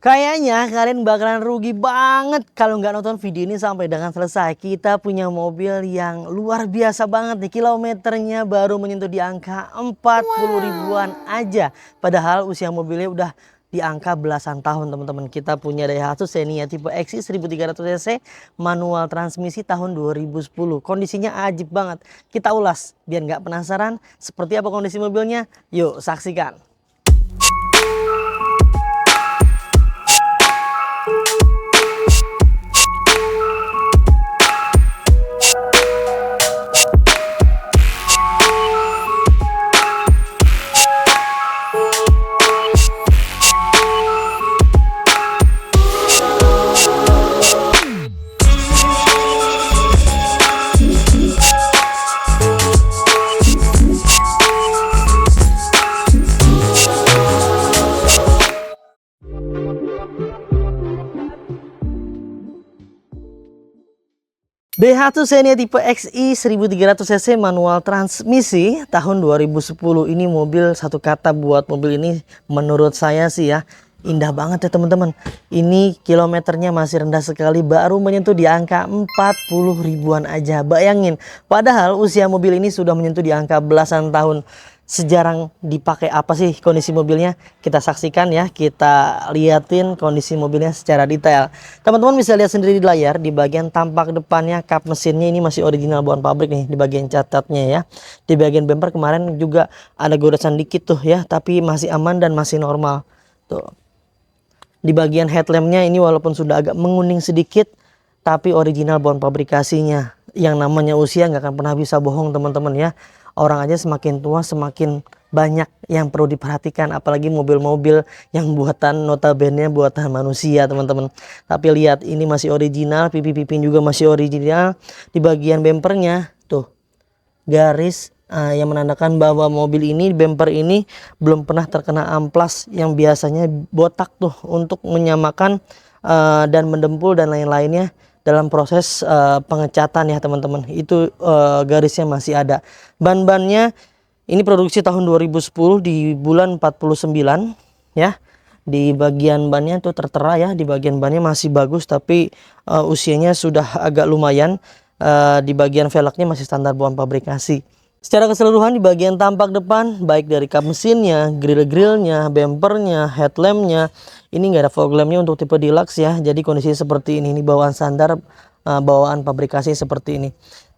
Kayaknya kalian bakalan rugi banget kalau nggak nonton video ini sampai dengan selesai. Kita punya mobil yang luar biasa banget nih. Kilometernya baru menyentuh di angka 40 ribuan aja. Padahal usia mobilnya udah di angka belasan tahun teman-teman. Kita punya Daihatsu Xenia tipe XI 1300 cc manual transmisi tahun 2010. Kondisinya ajib banget. Kita ulas biar nggak penasaran seperti apa kondisi mobilnya. Yuk saksikan. Daihatsu Xenia tipe XI 1300 cc manual transmisi tahun 2010. Ini mobil, satu kata buat mobil ini menurut saya sih ya, indah banget ya teman-teman. Ini kilometernya masih rendah sekali, baru menyentuh di angka 40 ribuan aja. Bayangin, padahal usia mobil ini sudah menyentuh di angka belasan tahun. Sejarang dipakai apa sih kondisi mobilnya? Kita saksikan ya, kita liatin kondisi mobilnya secara detail. Teman-teman bisa lihat sendiri di layar, di bagian tampak depannya kap mesinnya ini masih original bawaan pabrik nih, di bagian catnya ya. Di bagian bumper kemarin juga ada goresan dikit tuh ya, tapi masih aman dan masih normal. Tuh. Di bagian headlampnya ini walaupun sudah agak menguning sedikit, tapi original bawaan pabrikasinya. Yang namanya usia nggak akan pernah bisa bohong teman-teman ya. Orang aja semakin tua semakin banyak yang perlu diperhatikan, apalagi mobil-mobil yang buatan notabene buatan manusia teman-teman. Tapi lihat ini masih original, pipi-pipi juga masih original. Di bagian bempernya tuh garis yang menandakan bahwa mobil ini, bumper ini belum pernah terkena amplas yang biasanya botak tuh untuk menyamakan dan mendempul dan lain-lainnya. Dalam proses pengecatan ya teman-teman, itu garisnya masih ada. Ban-bannya ini produksi tahun 2010 di bulan 49 ya. Di bagian bannya tuh tertera ya, di bagian bannya masih bagus, tapi usianya sudah agak lumayan. Di bagian velgnya masih standar bawaan pabrikasi. Secara keseluruhan di bagian tampak depan, baik dari kap mesinnya, grill-grillnya, bempernya, headlampnya, ini nggak ada fog lampnya untuk tipe deluxe ya. Jadi kondisi seperti ini bawaan standar, bawaan pabrikasi seperti ini.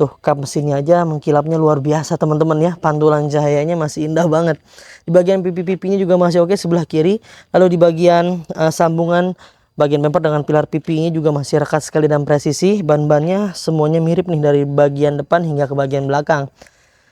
Tuh kap mesinnya aja mengkilapnya luar biasa teman-teman ya. Pantulan cahayanya masih indah banget. Di bagian pipi-pipinya juga masih oke sebelah kiri. Lalu di bagian sambungan bagian bumper dengan pilar pipinya juga masih rekat sekali dan presisi. Ban-bannya semuanya mirip nih dari bagian depan hingga ke bagian belakang.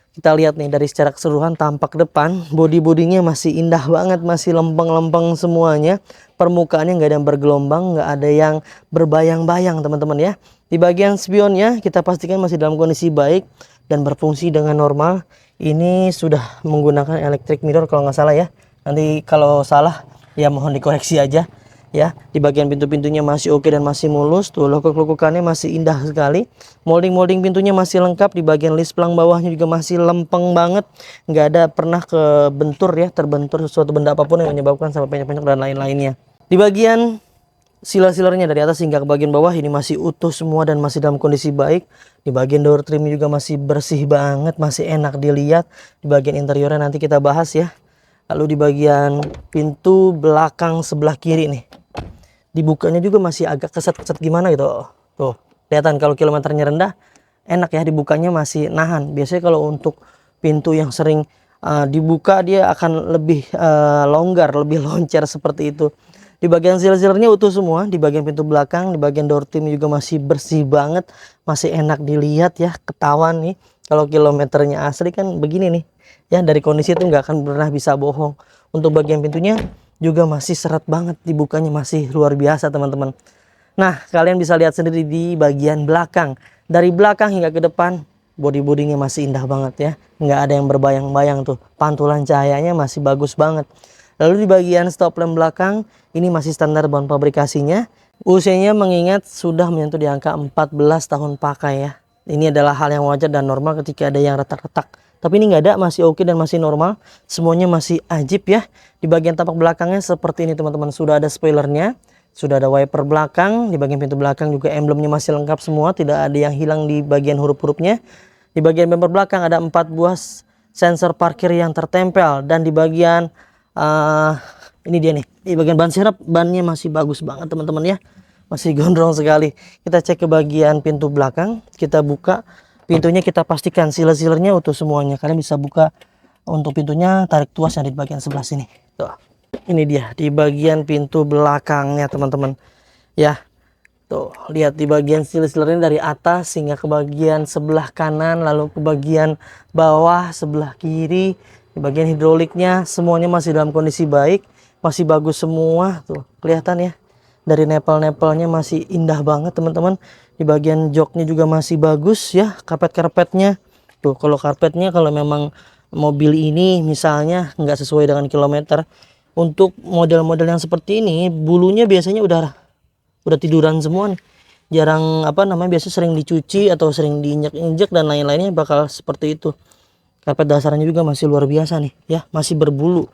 Kita lihat nih dari secara keseluruhan tampak depan, bodi-bodinya masih indah banget, masih lempeng-lempeng semuanya. Permukaannya nggak ada yang bergelombang, nggak ada yang berbayang-bayang teman-teman ya. Di bagian spionnya kita pastikan masih dalam kondisi baik dan berfungsi dengan normal. Ini sudah menggunakan electric mirror kalau nggak salah ya. Nanti kalau salah ya mohon dikoreksi aja. Ya, di bagian pintu-pintunya masih oke dan masih mulus. Tuh lekuk-lekukannya masih indah sekali. Molding-molding pintunya masih lengkap. Di bagian lis pelang bawahnya juga masih lempeng banget. Nggak ada pernah kebentur ya, terbentur sesuatu benda apapun yang menyebabkan sampai penyok-penyok dan lain-lainnya. Di bagian silar-silarnya dari atas hingga ke bagian bawah ini masih utuh semua dan masih dalam kondisi baik. Di bagian door trim juga masih bersih banget, masih enak dilihat. Di bagian interiornya nanti kita bahas ya. Lalu di bagian pintu belakang sebelah kiri nih, dibukanya juga masih agak keset-keset gimana gitu. Tuh, kelihatan kalau kilometernya rendah, enak ya dibukanya masih nahan. Biasanya kalau untuk pintu yang sering dibuka dia akan lebih longgar, lebih loncer seperti itu. Di bagian silar-silarnya utuh semua, di bagian pintu belakang, di bagian door trim juga masih bersih banget, masih enak dilihat ya, ketahuan nih. Kalau kilometernya asli kan begini nih. Ya dari kondisi itu nggak akan pernah bisa bohong. Untuk bagian pintunya juga masih seret banget, dibukanya masih luar biasa teman-teman. Nah kalian bisa lihat sendiri di bagian belakang, dari belakang hingga ke depan body-bodinya masih indah banget ya, nggak ada yang berbayang-bayang tuh, pantulan cahayanya masih bagus banget. Lalu di bagian stop lamp belakang ini masih standar bawaan pabrikasinya. Usianya mengingat sudah menyentuh di angka 14 tahun pakai ya. Ini adalah hal yang wajar dan normal ketika ada yang retak-retak Tapi ini nggak ada, masih oke dan masih normal. Semuanya masih ajib ya. Di bagian tapak belakangnya seperti ini teman-teman. Sudah ada spoilernya, sudah ada wiper belakang. Di bagian pintu belakang juga emblemnya masih lengkap semua. Tidak ada yang hilang di bagian huruf-hurufnya. Di bagian bumper belakang ada 4 buah sensor parkir yang tertempel. Dan di bagian ini dia nih. Di bagian ban serep, bannya masih bagus banget teman-teman ya. Masih gondrong sekali. Kita cek ke bagian pintu belakang. Kita buka pintunya, kita pastikan seal-sealernya utuh semuanya. Kalian bisa buka untuk pintunya, tarik tuas yang di bagian sebelah sini. Tuh. Ini dia di bagian pintu belakangnya teman-teman. Ya. Tuh, lihat di bagian seal-sealernya dari atas hingga ke bagian sebelah kanan, lalu ke bagian bawah, sebelah kiri. Di bagian hidroliknya semuanya masih dalam kondisi baik, masih bagus semua. Tuh, kelihatan ya. Dari nepel-nepelnya masih indah banget teman-teman. Di bagian joknya juga masih bagus ya. Karpet-karpetnya tuh, kalau karpetnya kalau memang mobil ini misalnya nggak sesuai dengan kilometer, untuk model-model yang seperti ini bulunya biasanya udah tiduran semua nih. Jarang biasa sering dicuci atau sering diinjak-injak dan lain-lainnya, bakal seperti itu. Karpet dasarnya juga masih luar biasa nih ya, masih berbulu.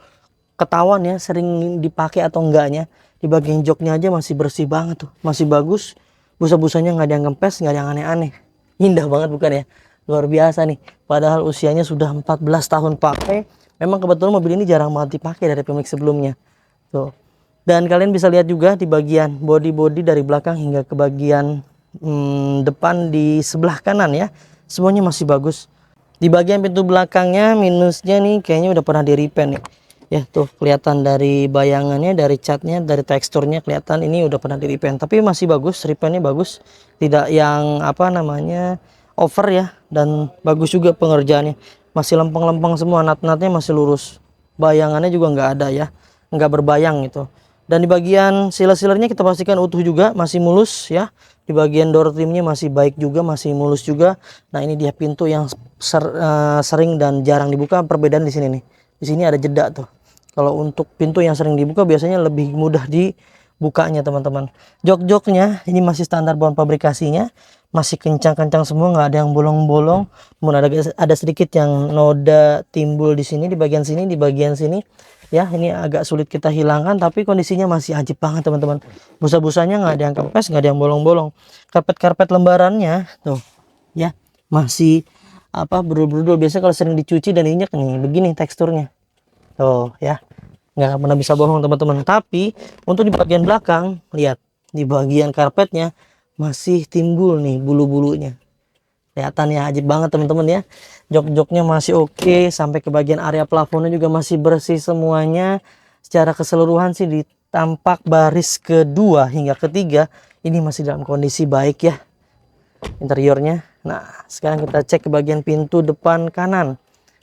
Ketahuan ya sering dipakai atau enggaknya. Di bagian joknya aja masih bersih banget tuh, masih bagus. Busa-busanya nggak ada yang kempes, nggak ada yang aneh-aneh. Indah banget bukan ya? Luar biasa nih. Padahal usianya sudah 14 tahun pakai. Memang kebetulan mobil ini jarang banget dipakai dari pemilik sebelumnya. Tuh. Dan kalian bisa lihat juga di bagian body dari belakang hingga ke bagian depan di sebelah kanan ya. Semuanya masih bagus. Di bagian pintu belakangnya minusnya nih kayaknya udah pernah di repaint nih. Ya tuh kelihatan dari bayangannya, dari catnya, dari teksturnya kelihatan ini udah pernah di repaint. Tapi masih bagus, repaintnya bagus. Tidak yang over ya. Dan bagus juga pengerjaannya. Masih lempeng-lempeng semua, nat-natnya masih lurus. Bayangannya juga nggak ada ya, nggak berbayang gitu. Dan di bagian seal-sealernya kita pastikan utuh juga, masih mulus ya. Di bagian door trimnya masih baik juga, masih mulus juga. Nah ini dia pintu yang sering dan jarang dibuka. Perbedaan di sini nih. Di sini ada jeda tuh. Kalau untuk pintu yang sering dibuka biasanya lebih mudah dibukanya teman-teman. Jok-joknya ini masih standar bawaan pabrikasinya. Masih kencang-kencang semua, nggak ada yang bolong-bolong. Kemudian ada sedikit yang noda timbul di sini, di bagian sini, di bagian sini. Ya ini agak sulit kita hilangkan, tapi kondisinya masih ajib banget teman-teman. Busa-busanya nggak ada yang kempes, nggak ada yang bolong-bolong. Karpet-karpet lembarannya tuh ya masih berudul-udul. Biasanya kalau sering dicuci dan injek nih begini teksturnya. Tuh ya, nggak pernah bisa bohong teman-teman. Tapi untuk di bagian belakang, lihat di bagian karpetnya masih timbul nih bulu-bulunya. Kelihatan ya ajib banget teman-teman ya. Jok-joknya masih oke, sampai ke bagian area plafonnya juga masih bersih semuanya. Secara keseluruhan sih di tampak baris kedua hingga ketiga ini masih dalam kondisi baik ya interiornya. Nah sekarang kita cek ke bagian pintu depan kanan.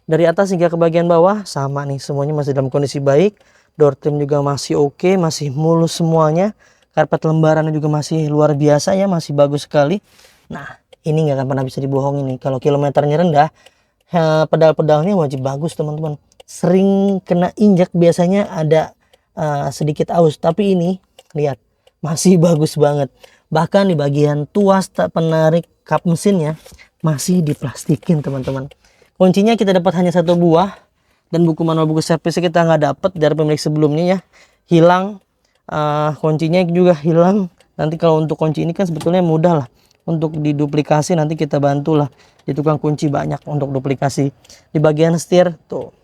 Dari atas hingga ke bagian bawah sama nih, semuanya masih dalam kondisi baik. Door trim juga masih oke, masih mulus semuanya. Karpet lembarannya juga masih luar biasa ya, masih bagus sekali. Nah ini nggak akan pernah bisa dibohongin nih, kalau kilometernya rendah pedal-pedalnya wajib bagus teman-teman. Sering kena injak biasanya ada sedikit aus, tapi ini lihat masih bagus banget. Bahkan di bagian tuas penarik kap mesinnya masih diplastikin teman-teman. Kuncinya kita dapat hanya 1 buah, dan buku manual buku servisnya kita nggak dapat dari pemilik sebelumnya ya, hilang. Kuncinya juga hilang. Nanti kalau untuk kunci ini kan sebetulnya mudah lah untuk diduplikasi, nanti kita bantulah di tukang kunci, banyak untuk duplikasi. Di bagian setir tuh,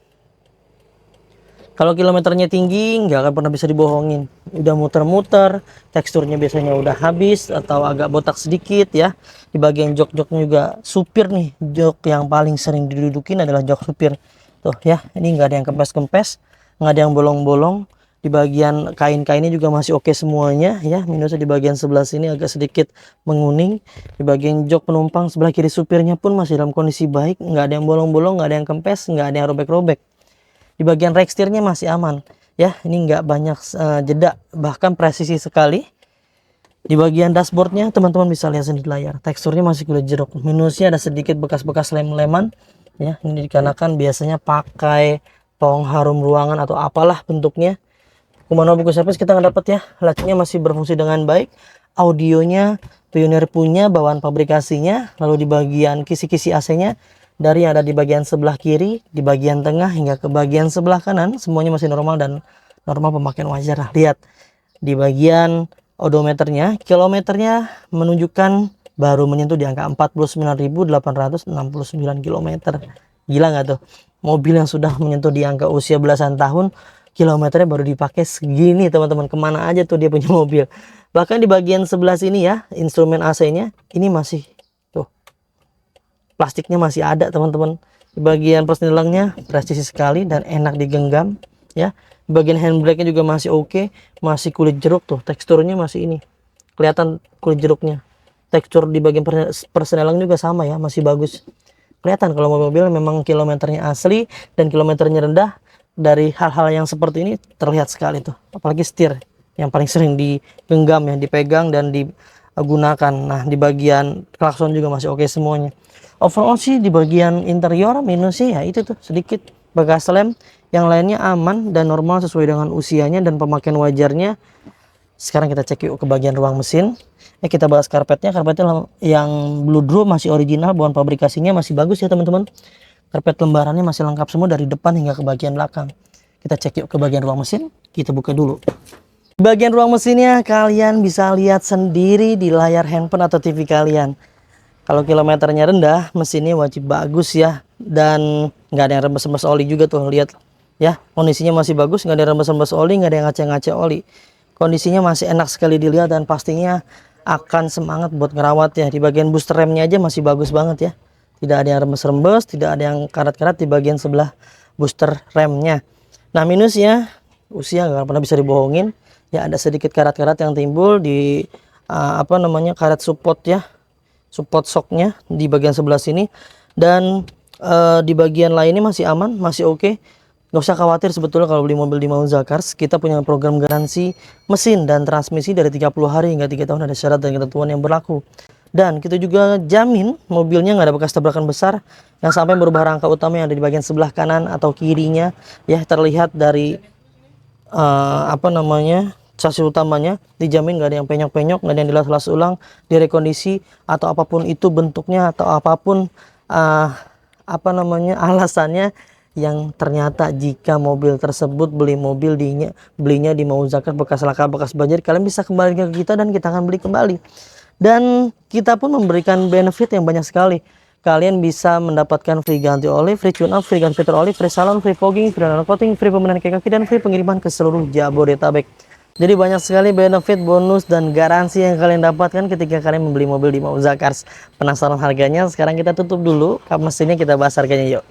kalau kilometernya tinggi nggak akan pernah bisa dibohongin, udah muter-muter, teksturnya biasanya udah habis atau agak botak sedikit ya. Di bagian jok-joknya juga supir nih, jok yang paling sering didudukin adalah jok supir tuh ya. Ini nggak ada yang kempes-kempes, nggak ada yang bolong-bolong. Di bagian kain-kainnya juga masih oke semuanya ya. Minusnya di bagian sebelah sini agak sedikit menguning. Di bagian jok penumpang sebelah kiri supirnya pun masih dalam kondisi baik, nggak ada yang bolong-bolong, nggak ada yang kempes, nggak ada yang robek-robek. Di bagian rack setirnya masih aman ya, ini nggak banyak jeda, bahkan presisi sekali. Di bagian dashboardnya teman-teman bisa lihat sendiri di layar, teksturnya masih kulit jeruk. Minusnya ada sedikit bekas-bekas lem-leman ya, ini dikarenakan biasanya pakai tong harum ruangan atau apalah bentuknya. Manual buku servis kita nggak dapat ya, latchnya masih berfungsi dengan baik. Audionya Pioneer punya, bawaan pabrikasinya. Lalu di bagian kisi-kisi AC-nya Dari yang ada di bagian sebelah kiri, di bagian tengah hingga ke bagian sebelah kanan, semuanya masih normal dan normal pemakaian wajar. Lihat di bagian odometernya, kilometernya menunjukkan baru menyentuh di angka 49.869 km. Gila nggak tuh? Mobil yang sudah menyentuh di angka usia belasan tahun, kilometernya baru dipakai segini teman-teman. Kemana aja tuh dia punya mobil. Bahkan di bagian sebelah sini ya, instrumen AC-nya ini masih tuh, plastiknya masih ada teman-teman. Di bagian persnelangnya presisi sekali dan enak digenggam ya. Di bagian handbrake-nya juga masih oke, masih kulit jeruk tuh, teksturnya masih ini. Kelihatan kulit jeruknya. Tekstur di bagian persnelang juga sama ya, masih bagus. Kelihatan kalau mobil memang kilometernya asli dan kilometernya rendah. Dari hal-hal yang seperti ini terlihat sekali tuh, apalagi setir yang paling sering digenggam ya, dipegang dan digunakan. Nah di bagian klakson juga masih oke semuanya. Overall sih di bagian interior minusnya ya itu tuh sedikit bekas lem. Yang lainnya aman dan normal sesuai dengan usianya dan pemakaian wajarnya. Sekarang kita cek yuk ke bagian ruang mesin. Kita bahas karpetnya. Karpetnya yang Blue Draw masih original, bahan pabrikasinya masih bagus ya teman-teman. Karpet lembarannya masih lengkap semua dari depan hingga ke bagian belakang. Kita cek yuk ke bagian ruang mesin. Kita buka dulu. Di bagian ruang mesinnya kalian bisa lihat sendiri di layar handphone atau TV kalian. Kalau kilometernya rendah, mesinnya wajib bagus ya. Dan nggak ada yang rembes-rembes oli juga tuh, lihat ya. Kondisinya masih bagus, nggak ada yang rembes-rembes oli, nggak ada yang ngace-ngace oli. Kondisinya masih enak sekali dilihat dan pastinya akan semangat buat ngerawat ya. Di bagian booster remnya aja masih bagus banget ya. Tidak ada yang rembes-rembes, tidak ada yang karat-karat di bagian sebelah booster remnya. Nah minusnya, usia nggak pernah bisa dibohongin. Ya ada sedikit karat-karat yang timbul di karat support ya. Support shocknya di bagian sebelah sini. Dan di bagian lainnya masih aman, masih oke. Nggak usah khawatir sebetulnya kalau beli mobil di Mauza Cars. Kita punya program garansi mesin dan transmisi dari 30 hari hingga 3 tahun, ada syarat dan ketentuan yang berlaku. Dan kita juga jamin mobilnya nggak ada bekas tabrakan besar yang sampai merubah rangka utama yang ada di bagian sebelah kanan atau kirinya ya, terlihat dari chassis utamanya dijamin nggak ada yang penyok-penyok, nggak ada yang dilas-las ulang, direkondisi atau apapun itu bentuknya atau apapun alasannya, yang ternyata jika mobil tersebut belinya di Mauza Cars bekas laka, bekas banjir, kalian bisa kembali ke kita dan kita akan beli kembali. Dan kita pun memberikan benefit yang banyak sekali. Kalian bisa mendapatkan free ganti oli, free tune up, free ganti filter oli, free salon, free fogging, free roller coating, free pembenahan kaki dan free pengiriman ke seluruh Jabodetabek. Jadi banyak sekali benefit, bonus, dan garansi yang kalian dapatkan ketika kalian membeli mobil di Mauza Cars. Penasaran harganya? Sekarang kita tutup dulu kap mesinnya, kita bahas harganya yuk.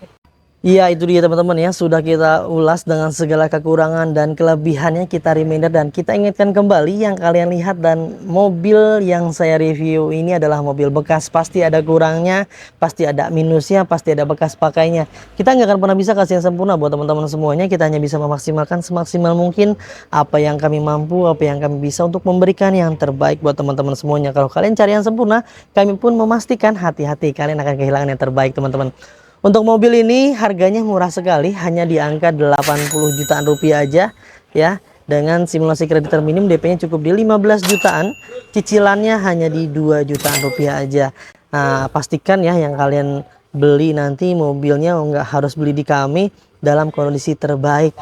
Iya itu dia teman-teman ya, sudah kita ulas dengan segala kekurangan dan kelebihannya, kita reminder dan kita ingatkan kembali yang kalian lihat dan mobil yang saya review ini adalah mobil bekas. Pasti ada kurangnya, pasti ada minusnya, pasti ada bekas pakainya. Kita nggak akan pernah bisa kasih yang sempurna buat teman-teman semuanya. Kita hanya bisa memaksimalkan semaksimal mungkin apa yang kami mampu, apa yang kami bisa untuk memberikan yang terbaik buat teman-teman semuanya. Kalau kalian cari yang sempurna, kami pun memastikan hati-hati kalian akan kehilangan yang terbaik teman-teman. Untuk mobil ini harganya murah sekali, hanya di angka 80 jutaan rupiah aja ya. Dengan simulasi kredit terminim, DP-nya cukup di 15 jutaan, cicilannya hanya di 2 jutaan rupiah aja. Nah, pastikan ya yang kalian beli nanti mobilnya nggak harus beli di kami dalam kondisi terbaik.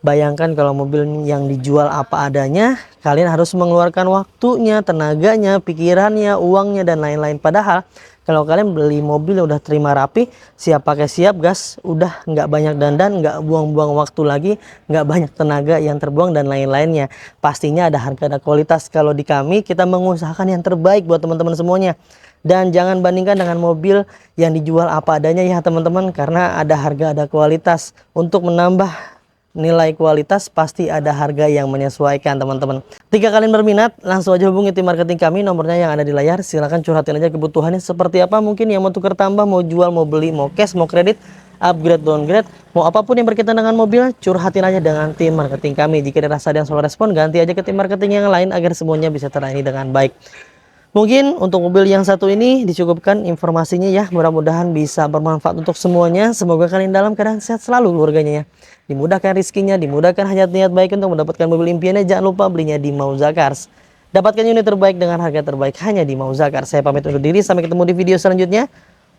Bayangkan kalau mobil yang dijual apa adanya, kalian harus mengeluarkan waktunya, tenaganya, pikirannya, uangnya, dan lain-lain. Padahal kalau kalian beli mobil udah terima rapi, siap pakai siap gas, udah nggak banyak dandan, nggak buang-buang waktu lagi, nggak banyak tenaga yang terbuang dan lain-lainnya. Pastinya ada harga, ada kualitas. Kalau di kami, kita mengusahakan yang terbaik buat teman-teman semuanya. Dan jangan bandingkan dengan mobil yang dijual apa adanya ya teman-teman, karena ada harga, ada kualitas. Untuk menambah nilai kualitas pasti ada harga yang menyesuaikan teman-teman. Jika kalian berminat, langsung aja hubungi tim marketing kami, nomornya yang ada di layar. Silahkan curhatin aja kebutuhannya seperti apa, mungkin yang mau tukar tambah, mau jual, mau beli, mau cash, mau kredit, upgrade, downgrade, mau apapun yang berkaitan dengan mobil, curhatin aja dengan tim marketing kami. Jika dirasa ada yang salah respon, ganti aja ke tim marketing yang lain agar semuanya bisa terlayani dengan baik. Mungkin untuk mobil yang satu ini dicukupkan informasinya ya, mudah-mudahan bisa bermanfaat untuk semuanya. Semoga kalian dalam keadaan sehat selalu keluarganya ya, dimudahkan rezekinya, dimudahkan hajat niat baik untuk mendapatkan mobil impiannya. Jangan lupa belinya di Mauza Cars. Dapatkan unit terbaik dengan harga terbaik hanya di Mauza Cars. Saya pamit undur diri, sampai ketemu di video selanjutnya.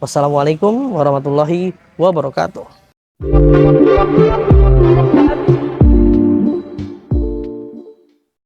Wassalamualaikum warahmatullahi wabarakatuh.